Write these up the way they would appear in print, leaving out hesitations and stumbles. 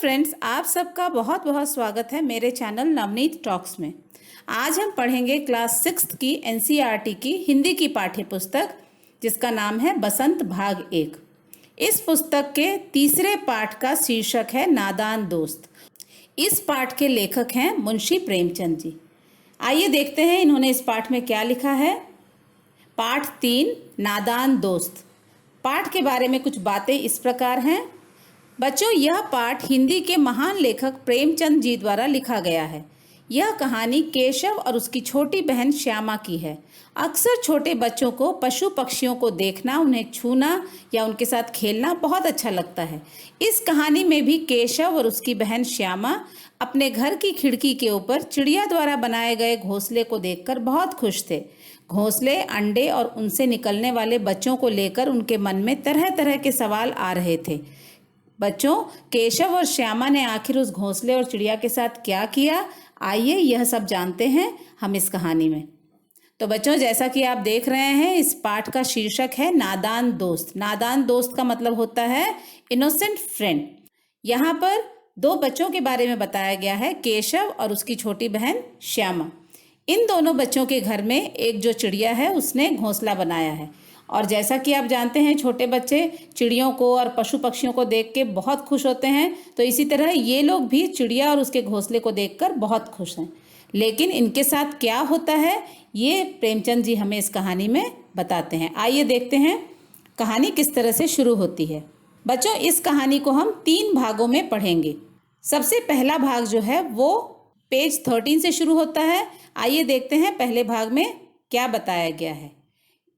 Friends, आप सबका बहुत बहुत स्वागत है मेरे चैनल नवनीत टॉक्स में। आज हम पढ़ेंगे क्लास 6 की एनसीईआरटी की हिंदी की पाठ्य पुस्तक जिसका नाम है बसंत भाग 1। इस पुस्तक के तीसरे पाठ का शीर्षक है नादान दोस्त। इस पाठ के लेखक हैं मुंशी प्रेमचंद जी। आइए देखते हैं इन्होंने इस पाठ में क्या लिखा है। पाठ 3 नादान दोस्त। पाठ के बारे में कुछ बातें इस प्रकार हैं। बच्चों, यह पाठ हिंदी के महान लेखक प्रेमचंद जी द्वारा लिखा गया है। यह कहानी केशव और उसकी छोटी बहन श्यामा की है। अक्सर छोटे बच्चों को पशु पक्षियों को देखना, उन्हें छूना या उनके साथ खेलना बहुत अच्छा लगता है। इस कहानी में भी केशव और उसकी बहन श्यामा अपने घर की खिड़की के ऊपर चिड़िया द्वारा बनाए गए घोंसले को देखकर बहुत खुश थे। घोंसले, अंडे और उनसे निकलने वाले बच्चों को लेकर उनके मन में तरह तरह के सवाल आ रहे थे। बच्चों, केशव और श्यामा ने आखिर उस घोंसले और चिड़िया के साथ क्या किया, आइए यह सब जानते हैं हम इस कहानी में। तो बच्चों, जैसा कि आप देख रहे हैं, इस पाठ का शीर्षक है नादान दोस्त। नादान दोस्त का मतलब होता है इनोसेंट फ्रेंड। यहाँ पर दो बच्चों के बारे में बताया गया है, केशव और उसकी छोटी बहन श्यामा। इन दोनों बच्चों के घर में एक जो चिड़िया है उसने घोंसला बनाया है। और जैसा कि आप जानते हैं, छोटे बच्चे चिड़ियों को और पशु पक्षियों को देख के बहुत खुश होते हैं, तो इसी तरह ये लोग भी चिड़िया और उसके घोंसले को देखकर बहुत खुश हैं। लेकिन इनके साथ क्या होता है, ये प्रेमचंद जी हमें इस कहानी में बताते हैं। आइए देखते हैं कहानी किस तरह से शुरू होती है। बच्चों, इस कहानी को हम 3 भागों में पढ़ेंगे। सबसे पहला भाग जो है वो पेज 13 से शुरू होता है। आइए देखते हैं पहले भाग में क्या बताया गया है।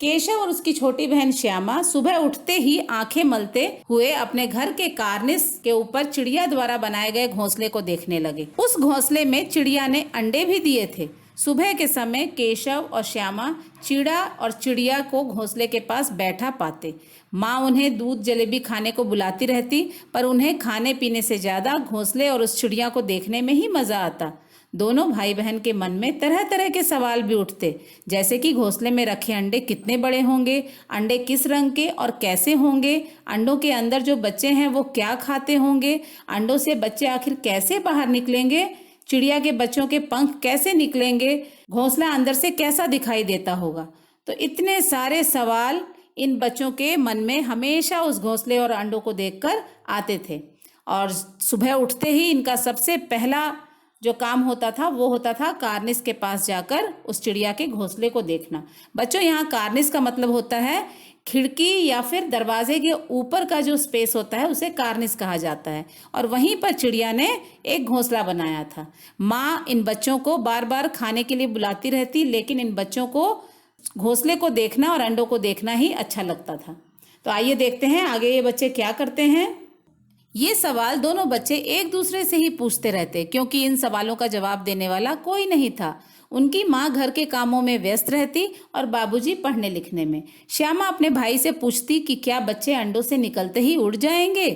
केशव और उसकी छोटी बहन श्यामा सुबह उठते ही आंखें मलते हुए अपने घर के कार्निस के ऊपर चिड़िया द्वारा बनाए गए घोंसले को देखने लगे। उस घोंसले में चिड़िया ने अंडे भी दिए थे। सुबह के समय केशव और श्यामा चिड़ा और चिड़िया को घोंसले के पास बैठा पाते। माँ उन्हें दूध जलेबी खाने को बुलाती रहती, पर उन्हें खाने पीने से ज्यादा घोंसले और उस चिड़िया को देखने में ही मजा आता। दोनों भाई बहन के मन में तरह तरह के सवाल भी उठते, जैसे कि घोंसले में रखे अंडे कितने बड़े होंगे, अंडे किस रंग के और कैसे होंगे, अंडों के अंदर जो बच्चे हैं वो क्या खाते होंगे, अंडों से बच्चे आखिर कैसे बाहर निकलेंगे, चिड़िया के बच्चों के पंख कैसे निकलेंगे, घोंसला अंदर से कैसा दिखाई देता होगा। तो इतने सारे सवाल इन बच्चों के मन में हमेशा उस घोंसले और अंडों को देखकर आते थे। और सुबह उठते ही इनका सबसे पहला जो काम होता था वो होता था कार्निस के पास जाकर उस चिड़िया के घोंसले को देखना। बच्चों, यहाँ कार्निस का मतलब होता है खिड़की या फिर दरवाजे के ऊपर का जो स्पेस होता है उसे कार्निस कहा जाता है। और वहीं पर चिड़िया ने एक घोंसला बनाया था। माँ इन बच्चों को बार बार खाने के लिए बुलाती रहती, लेकिन इन बच्चों को घोंसले को देखना और अंडों को देखना ही अच्छा लगता था। तो आइए देखते हैं आगे ये बच्चे क्या करते हैं। ये सवाल दोनों बच्चे एक दूसरे से ही पूछते रहते, क्योंकि इन सवालों का जवाब देने वाला कोई नहीं था। उनकी माँ घर के कामों में व्यस्त रहती और बाबूजी पढ़ने लिखने में। श्यामा अपने भाई से पूछती कि क्या बच्चे अंडों से निकलते ही उड़ जाएंगे।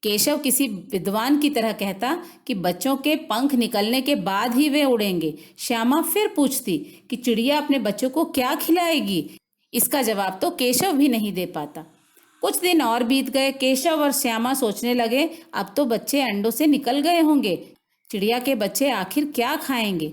केशव किसी विद्वान की तरह कहता कि बच्चों के पंख निकलने के बाद ही वे उड़ेंगे। श्यामा फिर पूछती कि चिड़िया अपने बच्चों को क्या खिलाएगी। इसका जवाब तो केशव भी नहीं दे पाता। कुछ दिन और बीत गए। केशव और श्यामा सोचने लगे, अब तो बच्चे अंडों से निकल गए होंगे, चिड़िया के बच्चे आखिर क्या खाएंगे।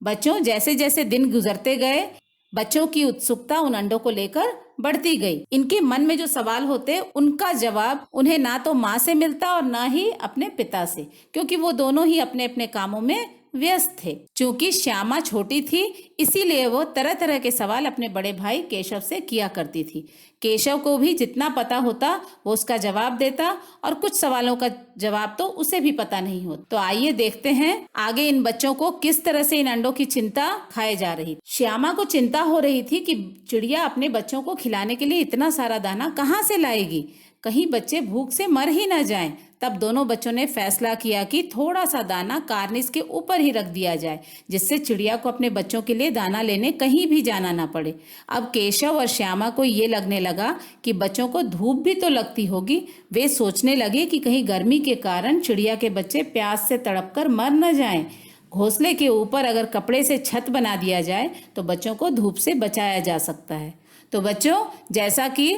बच्चों, जैसे जैसे दिन गुजरते गए, बच्चों की उत्सुकता उन अंडों को लेकर बढ़ती गई। इनके मन में जो सवाल होते उनका जवाब उन्हें ना तो माँ से मिलता और ना ही अपने पिता से, क्योंकि वो दोनों ही अपने अपने कामों में व्यस्त थे। चूंकि श्यामा छोटी थी, इसीलिए वो तरह तरह के सवाल अपने बड़े भाई केशव से किया करती थी। केशव को भी जितना पता होता वो उसका जवाब देता, और कुछ सवालों का जवाब तो उसे भी पता नहीं होता। तो आइए देखते हैं आगे इन बच्चों को किस तरह से इन अंडों की चिंता खाए जा रही। श्यामा को चिंता हो रही थी कि चिड़िया अपने बच्चों को खिलाने के लिए इतना सारा दाना कहाँ से लाएगी, कहीं बच्चे भूख से मर ही न जाएं। तब दोनों बच्चों ने फैसला किया कि थोड़ा सा दाना कार्निस के ऊपर ही रख दिया जाए, जिससे चिड़िया को अपने बच्चों के लिए दाना लेने कहीं भी जाना ना पड़े। अब केशव और श्यामा को ये लगने लगा कि बच्चों को धूप भी तो लगती होगी। वे सोचने लगे कि कहीं गर्मी के कारण चिड़िया के बच्चे प्यास से तड़प कर मर न जाएं। घोंसले के ऊपर अगर कपड़े से छत बना दिया जाए तो बच्चों को धूप से बचाया जा सकता है। तो बच्चों, जैसा कि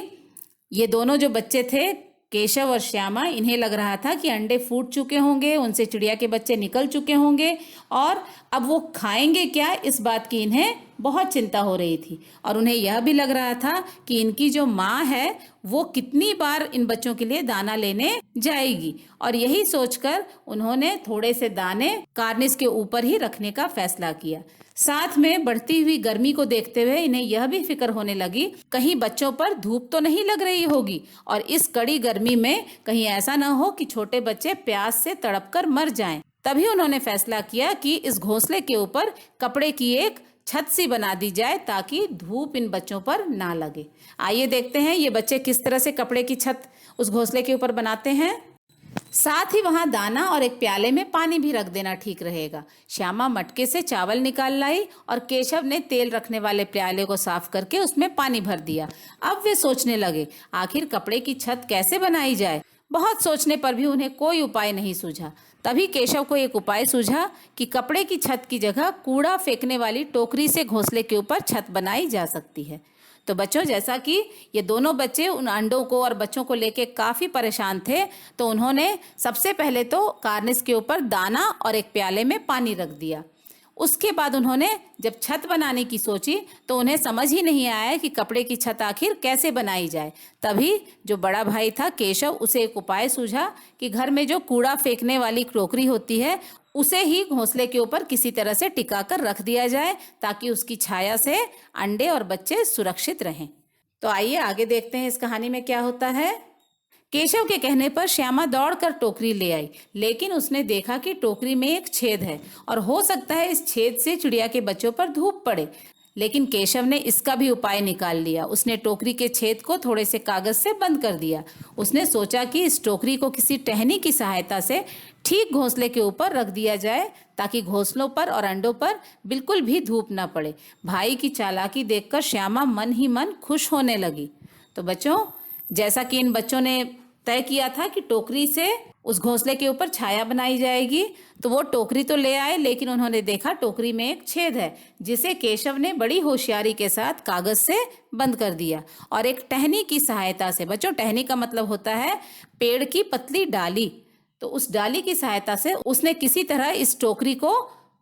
ये दोनों जो बच्चे थे, केशव और श्यामा, इन्हें लग रहा था कि अंडे फूट चुके होंगे, उनसे चिड़िया के बच्चे निकल चुके होंगे और अब वो खाएंगे क्या, इस बात की इन्हें बहुत चिंता हो रही थी। और उन्हें यह भी लग रहा था कि इनकी जो माँ है वो कितनी बार इन बच्चों के लिए दाना लेने जाएगी। और यही सोचकर उन्होंने थोड़े से दाने कार्निस के ऊपर ही रखने का फैसला किया। साथ में बढ़ती हुई गर्मी को देखते हुए इन्हें यह भी फिक्र होने लगी, कहीं बच्चों पर धूप तो नहीं लग रही होगी और इस कड़ी गर्मी में कहीं ऐसा ना हो कि छोटे बच्चे प्यास से तड़प कर मर जाएं। तभी उन्होंने फैसला किया कि इस घोंसले के ऊपर कपड़े की एक छत सी बना दी जाए ताकि धूप इन बच्चों पर ना लगे। आइए देखते हैं ये बच्चे किस तरह से कपड़े की छत उस घोंसले के ऊपर बनाते हैं। साथ ही वहां दाना और एक प्याले में पानी भी रख देना ठीक रहेगा। श्यामा मटके से चावल निकाल लाई और केशव ने तेल रखने वाले प्याले को साफ करके उसमें पानी भर दिया। अब वे सोचने लगे आखिर कपड़े की छत कैसे बनाई जाए। बहुत सोचने पर भी उन्हें कोई उपाय नहीं सूझा। तभी केशव को एक उपाय सूझा कि कपड़े की छत की जगह कूड़ा फेंकने वाली टोकरी से घोंसले के ऊपर छत बनाई जा सकती है। तो बच्चों, जैसा कि ये दोनों बच्चे उन अंडों को और बच्चों को लेके काफ़ी परेशान थे, तो उन्होंने सबसे पहले तो कार्निस के ऊपर दाना और एक प्याले में पानी रख दिया। उसके बाद उन्होंने जब छत बनाने की सोची तो उन्हें समझ ही नहीं आया कि कपड़े की छत आखिर कैसे बनाई जाए। तभी जो बड़ा भाई था केशव, उसे एक उपाय सूझा कि घर में जो कूड़ा फेंकने वाली टोकरी होती है उसे ही घोंसले के ऊपर किसी तरह से टिका कर रख दिया जाए ताकि उसकी छाया से अंडे और बच्चे सुरक्षित रहें। तो आइए आगे देखते हैं इस कहानी में क्या होता है। केशव के कहने पर श्यामा दौड़कर टोकरी ले आई, लेकिन उसने देखा कि टोकरी में एक छेद है और हो सकता है इस छेद से चिड़िया के बच्चों पर धूप पड़े। लेकिन केशव ने इसका भी उपाय निकाल लिया। उसने टोकरी के छेद को थोड़े से कागज से बंद कर दिया। उसने सोचा कि इस टोकरी को किसी टहनी की सहायता से ठीक घोंसले के ऊपर रख दिया जाए ताकि घोंसलों पर और अंडों पर बिल्कुल भी धूप न पड़े। भाई की चालाकी देखकर श्यामा मन ही मन खुश होने लगी। तो बच्चों, जैसा कि इन बच्चों ने तय किया था कि टोकरी से उस घोंसले के ऊपर छाया बनाई जाएगी, तो वो टोकरी तो ले आए, लेकिन उन्होंने देखा टोकरी में एक छेद है जिसे केशव ने बड़ी होशियारी के साथ कागज से बंद कर दिया और एक टहनी की सहायता से, बच्चों टहनी का मतलब होता है पेड़ की पतली डाली, तो उस डाली की सहायता से उसने किसी तरह इस टोकरी को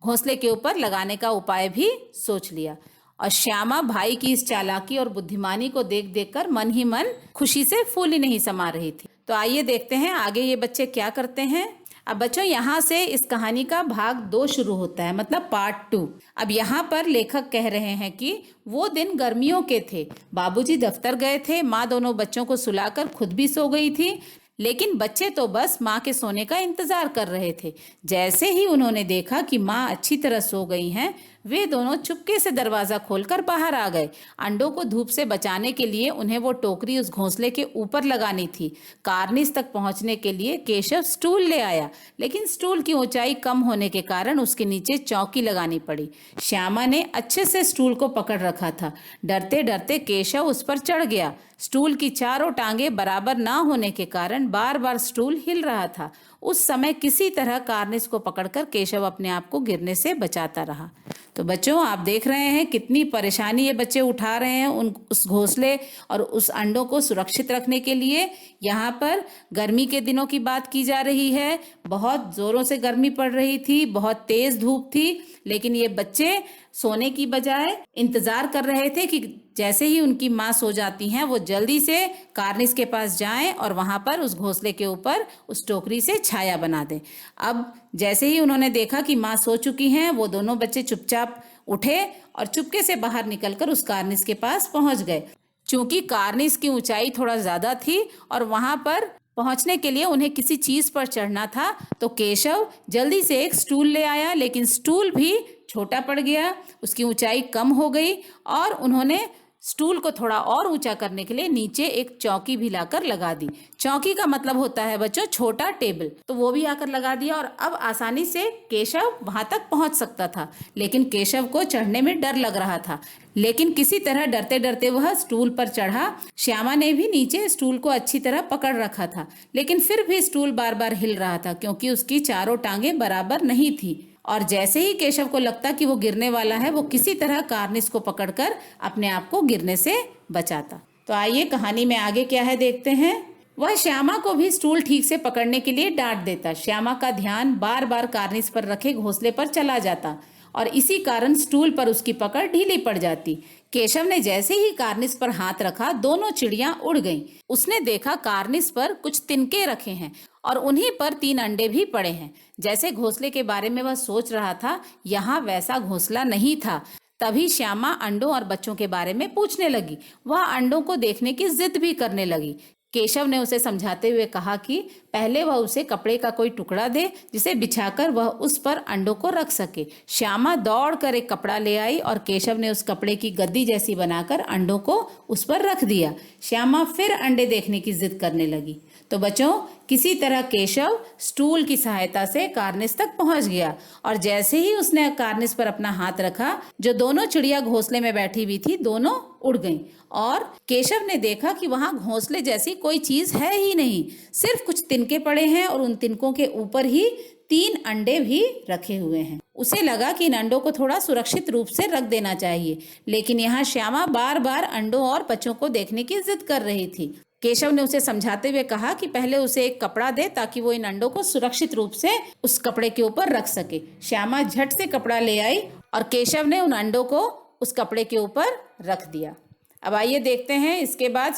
घोंसले के ऊपर लगाने का उपाय भी सोच लिया। और श्यामा भाई की इस चालाकी और बुद्धिमानी को देख देखकर मन ही मन खुशी से फूली नहीं समा रही थी। तो आइए देखते हैं आगे ये बच्चे क्या करते हैं। अब बच्चों, यहाँ से इस कहानी का भाग 2 शुरू होता है, मतलब पार्ट 2। अब यहाँ पर लेखक कह रहे हैं कि वो दिन गर्मियों के थे। बाबूजी दफ्तर गए थे, माँ दोनों बच्चों को सुलाकर खुद भी सो गई थी, लेकिन बच्चे तो बस माँ के सोने का इंतजार कर रहे थे। जैसे ही उन्होंने देखा कि माँ अच्छी तरह सो गई हैं, वे दोनों चुपके से दरवाजा खोलकर बाहर आ गए। अंडों को धूप से बचाने के लिए उन्हें वो टोकरी उस घोंसले के ऊपर लगानी थी। कार्निस तक पहुंचने के लिए केशव स्टूल ले आया, लेकिन स्टूल की ऊंचाई कम होने के कारण उसके नीचे चौकी लगानी पड़ी। श्यामा ने अच्छे से स्टूल को पकड़ रखा था। डरते डरते केशव उस पर चढ़ गया। स्टूल की चारों टांगे बराबर ना होने के कारण बार बार स्टूल हिल रहा था। उस समय किसी तरह कार्निस को पकड़कर केशव अपने आप को गिरने से बचाता रहा। तो बच्चों, आप देख रहे हैं कितनी परेशानी ये बच्चे उठा रहे हैं उस घोंसले और उस अंडों को सुरक्षित रखने के लिए। यहाँ पर गर्मी के दिनों की बात की जा रही है। बहुत जोरों से गर्मी पड़ रही थी, बहुत तेज धूप थी, लेकिन ये बच्चे सोने की बजाय इंतजार कर रहे थे कि जैसे ही उनकी माँ सो जाती हैं वो जल्दी से कार्निस के पास जाएं और वहां पर उस घोंसले के ऊपर उस टोकरी से छाया बना दें। अब जैसे ही उन्होंने देखा कि माँ सो चुकी हैं, वो दोनों बच्चे चुपचाप उठे और चुपके से बाहर निकलकर उस कार्निस के पास पहुंच गए। चूंकि कार्निस की ऊंचाई थोड़ा ज्यादा थी और वहां पर पहुंचने के लिए उन्हें किसी चीज पर चढ़ना था, तो केशव जल्दी से एक स्टूल ले आया, लेकिन स्टूल भी छोटा पड़ गया, उसकी ऊंचाई कम हो गई और उन्होंने स्टूल को थोड़ा और ऊंचा करने के लिए नीचे एक चौकी भी लाकर लगा दी। चौकी का मतलब होता है बच्चों छोटा टेबल, तो वो भी आकर लगा दिया और अब आसानी से केशव वहां तक पहुंच सकता था। लेकिन केशव को चढ़ने में डर लग रहा था, लेकिन किसी तरह डरते डरते वह स्टूल पर चढ़ा। श्यामा ने भी नीचे स्टूल को अच्छी तरह पकड़ रखा था, लेकिन फिर भी स्टूल बार बार हिल रहा था क्योंकि उसकी चारों टांगे बराबर नहीं थी। और जैसे ही केशव को लगता कि वो गिरने वाला है, वो किसी तरह कार्निस को पकड़कर अपने आप को गिरने से बचाता। तो आइए कहानी में आगे क्या है देखते हैं। वह श्यामा को भी स्टूल ठीक से पकड़ने के लिए डांट देता। श्यामा का ध्यान बार बार कार्निस पर रखे घोंसले पर चला जाता और इसी कारण स्टूल पर उसकी पकड़ ढीली पड़ जाती। केशव ने जैसे ही कार्निस पर हाथ रखा, दोनों चिड़ियां उड़ गईं। उसने देखा कार्निस पर कुछ तिनके रखे हैं और उन्हीं पर 3 अंडे भी पड़े हैं। जैसे घोंसले के बारे में वह सोच रहा था, यहाँ वैसा घोंसला नहीं था। तभी श्यामा अंडों और बच्चों के बारे में पूछने लगी। वह अंडों को देखने की जिद भी करने लगी। केशव ने उसे समझाते हुए कहा कि पहले वह उसे कपड़े का कोई टुकड़ा दे जिसे बिछाकर वह उस पर अंडों को रख सके। श्यामा दौड़कर एक कपड़ा ले आई और केशव ने उस कपड़े की गद्दी जैसी बनाकर अंडों को उस पर रख दिया। श्यामा फिर अंडे देखने की जिद करने लगी। तो बच्चों, किसी तरह केशव स्टूल की सहायता से कार्निस तक पहुंच गया और जैसे ही उसने कार्निस पर अपना हाथ रखा, जो दोनों चिड़िया घोंसले में बैठी हुई थी दोनों उड़ गईं और केशव ने देखा कि वहां घोंसले जैसी कोई चीज है ही नहीं, सिर्फ कुछ तिनके पड़े हैं और उन तिनकों के ऊपर ही 3 अंडे भी रखे हुए हैं। उसे लगा कि इन अंडों को थोड़ा सुरक्षित रूप से रख देना चाहिए, लेकिन यहाँ श्यामा बार बार अंडों और बच्चों को देखने की जिद कर रही थी। केशव ने उसे समझाते हुए कहा कि पहले उसे एक कपड़ा दे ताकि वो इन अंडों को सुरक्षित रूप से उस कपड़े के ऊपर रख सके। श्यामा झट से कपड़ा ले आई और केशव ने उन अंडों को उस कपड़े के ऊपर रख दिया। अब आइए देखते हैं इसके बाद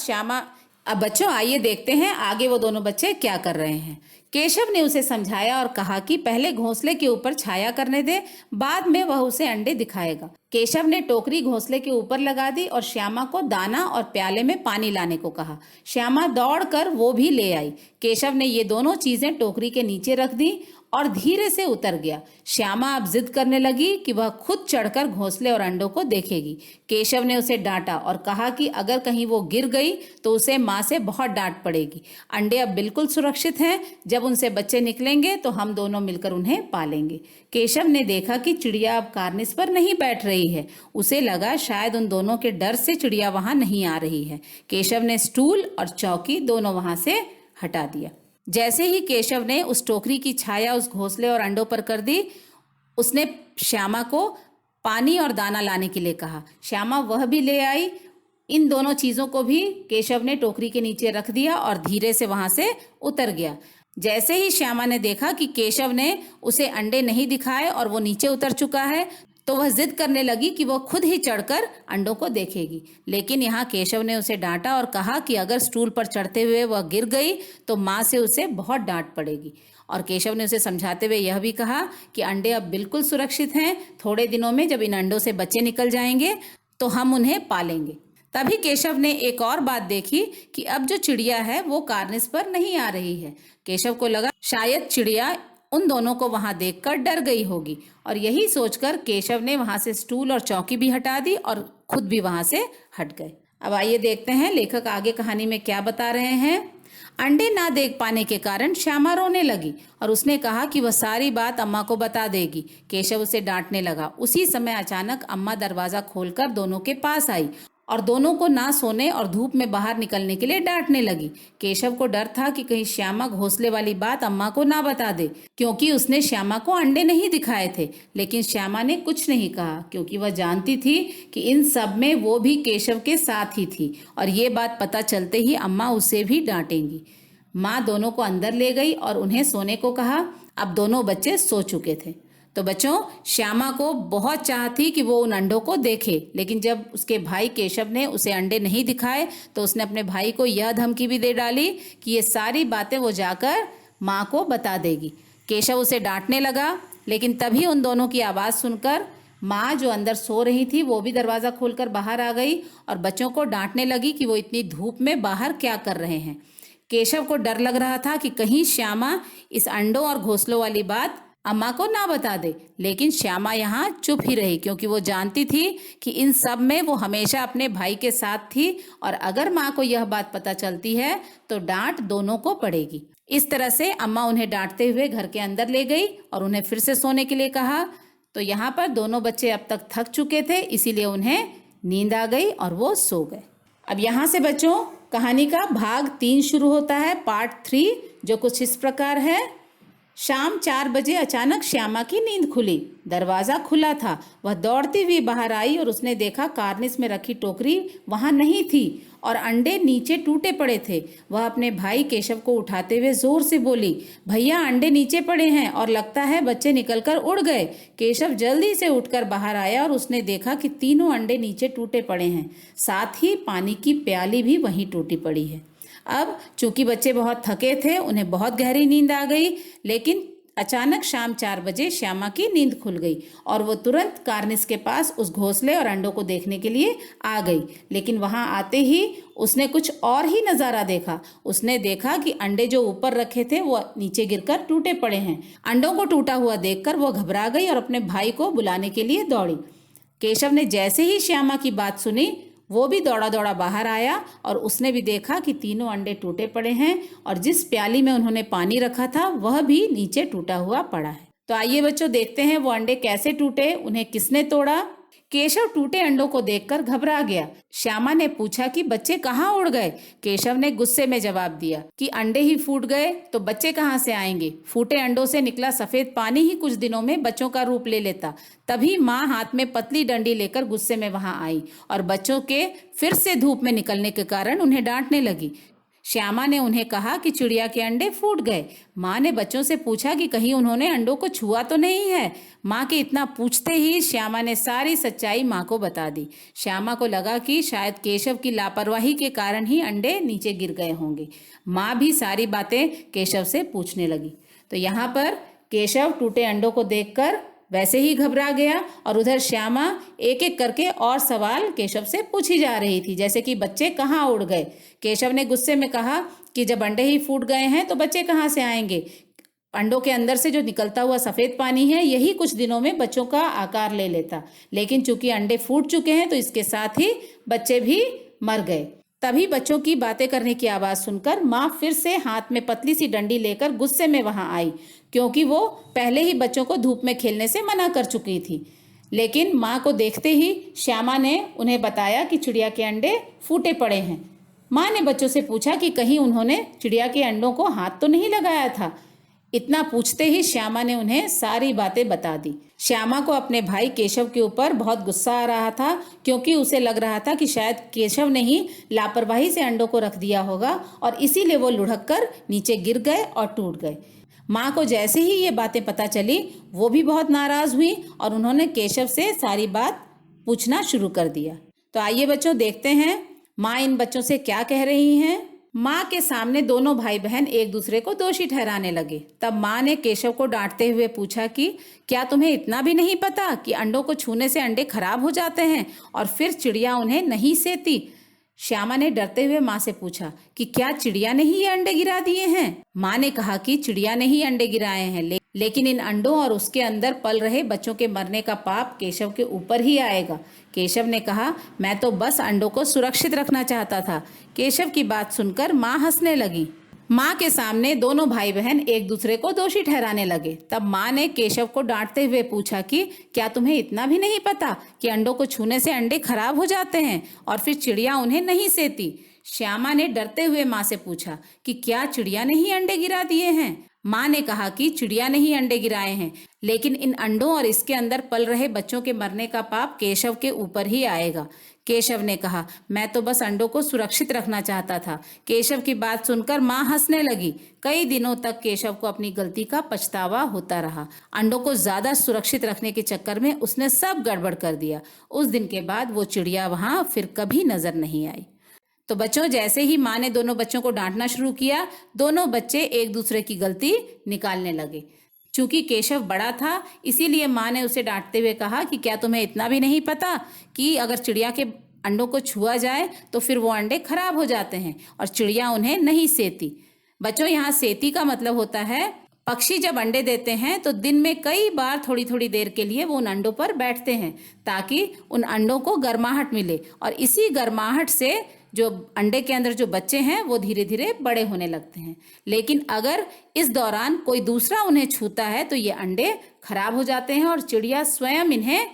अब बच्चों आइए देखते हैं आगे वो दोनों बच्चे क्या कर रहे हैं। केशव ने उसे समझाया और कहा कि पहले घोंसले के ऊपर छाया करने दे, बाद में वह उसे अंडे दिखाएगा। केशव ने टोकरी घोंसले के ऊपर लगा दी और श्यामा को दाना और प्याले में पानी लाने को कहा। श्यामा दौड़कर वो भी ले आई। केशव ने ये दोनों चीजें टोकरी के नीचे रख दी और धीरे से उतर गया। श्यामा अब जिद करने लगी कि वह खुद चढ़कर घोंसले और अंडों को देखेगी। केशव ने उसे डांटा और कहा कि अगर कहीं वो गिर गई तो उसे माँ से बहुत डांट पड़ेगी। अंडे अब बिल्कुल सुरक्षित हैं, जब उनसे बच्चे निकलेंगे तो हम दोनों मिलकर उन्हें पालेंगे। केशव ने देखा कि चिड़िया अब कार्निस पर नहीं बैठ रही है। उसे लगा शायद उन दोनों के डर से चिड़िया वहां नहीं आ रही है। केशव ने स्टूल और चौकी दोनों वहां से हटा दिया। जैसे ही केशव ने उस टोकरी की छाया उस घोंसले और अंडों पर कर दी, उसने श्यामा को पानी और दाना लाने के लिए कहा। श्यामा वह भी ले आई। इन दोनों चीजों को भी केशव ने टोकरी के नीचे रख दिया और धीरे से वहां से उतर गया। जैसे ही श्यामा ने देखा कि केशव ने उसे अंडे नहीं दिखाए और वो नीचे उतर चुका है, तो वह जिद करने लगी कि वह खुद ही चढ़कर अंडों को देखेगी। लेकिन यहाँ केशव ने उसे डांटा और कहा कि अगर स्टूल पर चढ़ते हुए वह गिर गई तो माँ से उसे बहुत डांट पड़ेगी। और केशव ने उसे समझाते हुए यह भी कहा कि अंडे अब बिल्कुल सुरक्षित हैं। थोड़े दिनों में जब इन अंडों से बच्चे निकल जाएंगे तो हम उन्हें पालेंगे। तभी केशव ने एक और बात देखी कि अब जो चिड़िया है वो कार्निस पर नहीं आ रही है। केशव को लगा शायद चिड़िया उन दोनों को वहां देखकर डर गई होगी और यही सोचकर केशव ने वहां से स्टूल और चौकी भी हटा दी और खुद भी वहां से हट गए। अब आइए देखते हैं लेखक आगे कहानी में क्या बता रहे हैं। अंडे ना देख पाने के कारण श्यामा रोने लगी और उसने कहा कि वह सारी बात अम्मा को बता देगी। केशव उसे डांटने लगा। उसी समय अचानक अम्मा दरवाजा खोलकर दोनों के पास आई और दोनों को ना सोने और धूप में बाहर निकलने के लिए डांटने लगी। केशव को डर था कि कहीं श्यामा घोंसले वाली बात अम्मा को ना बता दे, क्योंकि उसने श्यामा को अंडे नहीं दिखाए थे। लेकिन श्यामा ने कुछ नहीं कहा क्योंकि वह जानती थी कि इन सब में वो भी केशव के साथ ही थी और ये बात पता चलते ही अम्मा उसे भी डांटेंगी। माँ दोनों को अंदर ले गई और उन्हें सोने को कहा। अब दोनों बच्चे सो चुके थे। तो बच्चों, श्यामा को बहुत चाह थी कि वो उन अंडों को देखे, लेकिन जब उसके भाई केशव ने उसे अंडे नहीं दिखाए तो उसने अपने भाई को यह धमकी भी दे डाली कि ये सारी बातें वो जाकर माँ को बता देगी। केशव उसे डांटने लगा, लेकिन तभी उन दोनों की आवाज़ सुनकर माँ जो अंदर सो रही थी वो भी दरवाज़ा खोलकर बाहर आ गई और बच्चों को डांटने लगी कि वो इतनी धूप में बाहर क्या कर रहे हैं। केशव को डर लग रहा था कि कहीं श्यामा इस अंडों और घोंसलों वाली बात अम्मा को ना बता दे, लेकिन श्यामा यहाँ चुप ही रही क्योंकि वो जानती थी कि इन सब में वो हमेशा अपने भाई के साथ थी और अगर माँ को यह बात पता चलती है तो डांट दोनों को पड़ेगी। इस तरह से अम्मा उन्हें डांटते हुए घर के अंदर ले गई और उन्हें फिर से सोने के लिए कहा। तो यहाँ पर दोनों बच्चे अब तक थक चुके थे, इसीलिए उन्हें नींद आ गई और वो सो गए। अब यहाँ से बच्चों कहानी का भाग 3 शुरू होता है, पार्ट 3, जो कुछ इस प्रकार है। शाम 4 बजे अचानक श्यामा की नींद खुली। दरवाजा खुला था। वह दौड़ती हुई बाहर आई और उसने देखा कार्निस में रखी टोकरी वहां नहीं थी और अंडे नीचे टूटे पड़े थे। वह अपने भाई केशव को उठाते हुए जोर से बोली, भैया अंडे नीचे पड़े हैं और लगता है बच्चे निकलकर उड़ गए। केशव जल्दी से उठकर बाहर आया और उसने देखा कि तीनों अंडे नीचे टूटे पड़े हैं, साथ ही पानी की प्याली भी वहीं टूटी पड़ी है। अब चूंकि बच्चे बहुत थके थे, उन्हें बहुत गहरी नींद आ गई, लेकिन अचानक शाम 4 बजे श्यामा की नींद खुल गई और वो तुरंत कार्निस के पास उस घोंसले और अंडों को देखने के लिए आ गई। लेकिन वहां आते ही उसने कुछ और ही नज़ारा देखा। उसने देखा कि अंडे जो ऊपर रखे थे वो नीचे गिरकर टूटे पड़े हैं। अंडों को टूटा हुआ देखकर वो घबरा गई और अपने भाई को बुलाने के लिए दौड़ी। केशव ने जैसे ही श्यामा की बात सुनी, वो भी दौड़ा दौड़ा बाहर आया और उसने भी देखा कि तीनों अंडे टूटे पड़े हैं और जिस प्याली में उन्होंने पानी रखा था वह भी नीचे टूटा हुआ पड़ा है। तो आइए बच्चों देखते हैं वो अंडे कैसे टूटे, उन्हें किसने तोड़ा। केशव टूटे अंडों को देखकर घबरा गया। श्यामा ने पूछा कि बच्चे कहाँ उड़ गए। केशव ने गुस्से में जवाब दिया कि अंडे ही फूट गए तो बच्चे कहाँ से आएंगे। फूटे अंडों से निकला सफेद पानी ही कुछ दिनों में बच्चों का रूप ले लेता। तभी माँ हाथ में पतली डंडी लेकर गुस्से में वहां आई और बच्चों के फिर से धूप में निकलने के कारण उन्हें डांटने लगी। श्यामा ने उन्हें कहा कि चिड़िया के अंडे फूट गए। माँ ने बच्चों से पूछा कि कहीं उन्होंने अंडों को छुआ तो नहीं है। माँ के इतना पूछते ही श्यामा ने सारी सच्चाई माँ को बता दी। श्यामा को लगा कि शायद केशव की लापरवाही के कारण ही अंडे नीचे गिर गए होंगे। माँ भी सारी बातें केशव से पूछने लगी। तो यहाँ पर केशव टूटे अंडों को देखकर वैसे ही घबरा गया और उधर श्यामा एक एक करके और सवाल केशव से पूछी जा रही थी, जैसे कि बच्चे कहाँ उड़ गए। केशव ने गुस्से में कहा कि जब अंडे ही फूट गए हैं तो बच्चे कहाँ से आएंगे। अंडों के अंदर से जो निकलता हुआ सफ़ेद पानी है यही कुछ दिनों में बच्चों का आकार ले लेता, लेकिन चूंकि अंडे फूट चुके हैं तो इसके साथ ही बच्चे भी मर गए। तभी बच्चों की बातें करने की आवाज़ सुनकर माँ फिर से हाथ में पतली सी डंडी लेकर गुस्से में वहां आई, क्योंकि वो पहले ही बच्चों को धूप में खेलने से मना कर चुकी थी। लेकिन माँ को देखते ही श्यामा ने उन्हें बताया कि चिड़िया के अंडे फूटे पड़े हैं। माँ ने बच्चों से पूछा कि कहीं उन्होंने चिड़िया के अंडों को हाथ तो नहीं लगाया था। इतना पूछते ही श्यामा ने उन्हें सारी बातें बता दी। श्यामा को अपने भाई केशव के ऊपर बहुत गुस्सा आ रहा था, क्योंकि उसे लग रहा था कि शायद केशव ने ही लापरवाही से अंडों को रख दिया होगा और इसीलिए वो लुढ़क कर नीचे गिर गए और टूट गए। माँ को जैसे ही ये बातें पता चली वो भी बहुत नाराज़ हुई और उन्होंने केशव से सारी बात पूछना शुरू कर दिया। तो आइए बच्चों देखते हैं माँ इन बच्चों से क्या कह रही हैं। माँ के सामने दोनों भाई बहन एक दूसरे को दोषी ठहराने लगे। तब माँ ने केशव को डांटते हुए पूछा कि क्या तुम्हें इतना भी नहीं पता कि अंडों को छूने से अंडे खराब हो जाते हैं और फिर चिड़िया उन्हें नहीं सेती। श्यामा ने डरते हुए माँ से पूछा कि क्या चिड़िया ने ही ये अंडे गिरा दिए हैं। माँ ने कहा कि चिड़िया ने ही अंडे गिराए हैं, लेकिन इन अंडों और उसके अंदर पल रहे बच्चों के मरने का पाप केशव के ऊपर ही आएगा। केशव ने कहा, मैं तो बस अंडों को सुरक्षित रखना चाहता था। केशव की बात सुनकर माँ हंसने लगी। माँ के सामने दोनों भाई बहन एक दूसरे को दोषी ठहराने लगे। तब माँ ने केशव को डांटते हुए पूछा कि क्या तुम्हें इतना भी नहीं पता कि अंडों को छूने से अंडे खराब हो जाते हैं और फिर चिड़िया उन्हें नहीं सेती। श्यामा ने डरते हुए माँ से पूछा कि क्या चिड़िया ने ही अंडे गिरा दिए हैं। माँ ने कहा कि चिड़िया ने ही अंडे गिराए हैं, लेकिन इन अंडों और इसके अंदर पल रहे बच्चों के मरने का पाप केशव के ऊपर ही आएगा। केशव ने कहा, मैं तो बस अंडों को सुरक्षित रखना चाहता था। केशव की बात सुनकर माँ हंसने लगी। कई दिनों तक केशव को अपनी गलती का पछतावा होता रहा। अंडों को ज्यादा सुरक्षित रखने के चक्कर में उसने सब गड़बड़ कर दिया। उस दिन के बाद वो चिड़िया वहां फिर कभी नजर नहीं आई। तो बच्चों, जैसे ही माँ ने दोनों बच्चों को डांटना शुरू किया, दोनों बच्चे एक दूसरे की गलती निकालने लगे। चूंकि केशव बड़ा था, इसीलिए माँ ने उसे डांटते हुए कहा कि क्या तुम्हें इतना भी नहीं पता कि अगर चिड़िया के अंडों को छुआ जाए तो फिर वो अंडे खराब हो जाते हैं और चिड़िया उन्हें नहीं सेती। बच्चों, यहाँ सेती का मतलब होता है पक्षी जब अंडे देते हैं तो दिन में कई बार थोड़ी थोड़ी देर के लिए वो उन अंडों पर बैठते हैं, ताकि उन अंडों को गर्माहट मिले और इसी गर्माहट से जो अंडे के अंदर जो बच्चे हैं वो धीरे धीरे बड़े होने लगते हैं। लेकिन अगर इस दौरान कोई दूसरा उन्हें छूता है तो ये अंडे खराब हो जाते हैं और चिड़िया स्वयं इन्हें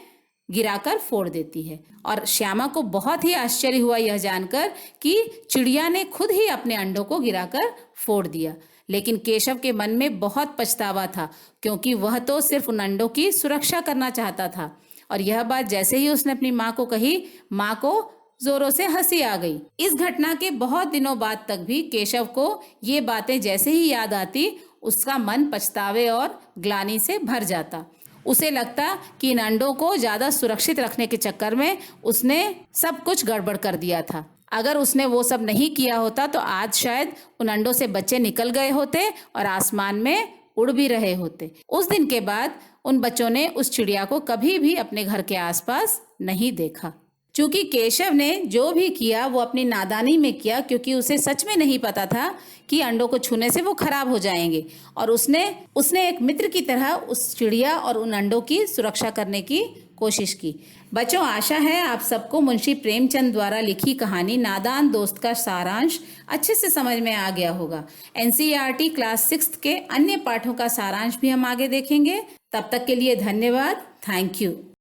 गिराकर फोड़ देती है। और श्यामा को बहुत ही आश्चर्य हुआ यह जानकर कि चिड़िया ने खुद ही अपने अंडों को गिराकर फोड़ दिया। लेकिन केशव के मन में बहुत पछतावा था, क्योंकि वह तो सिर्फ उन अंडों की सुरक्षा करना चाहता था। और यह बात जैसे ही उसने अपनी माँ को कही, माँ को जोरों से हंसी आ गई। इस घटना के बहुत दिनों बाद तक भी केशव को ये बातें जैसे ही याद आती, उसका मन पछतावे और ग्लानि से भर जाता। उसे लगता कि इन अंडों को ज्यादा सुरक्षित रखने के चक्कर में उसने सब कुछ गड़बड़ कर दिया था। अगर उसने वो सब नहीं किया होता तो आज शायद उन अंडों से बच्चे निकल गए होते और आसमान में उड़ भी रहे होते। उस दिन के बाद उन बच्चों ने उस चिड़िया को कभी भी अपने घर के आसपास नहीं देखा। चूंकि केशव ने जो भी किया वो अपनी नादानी में किया, क्योंकि उसे सच में नहीं पता था कि अंडों को छूने से वो खराब हो जाएंगे, और उसने एक मित्र की तरह उस चिड़िया और उन अंडों की सुरक्षा करने की कोशिश की। बच्चों, आशा है आप सबको मुंशी प्रेमचंद द्वारा लिखी कहानी नादान दोस्त का सारांश अच्छे से समझ में आ गया होगा। एनसीईआरटी क्लास 6 के अन्य पाठों का सारांश भी हम आगे देखेंगे। तब तक के लिए धन्यवाद। Thank you.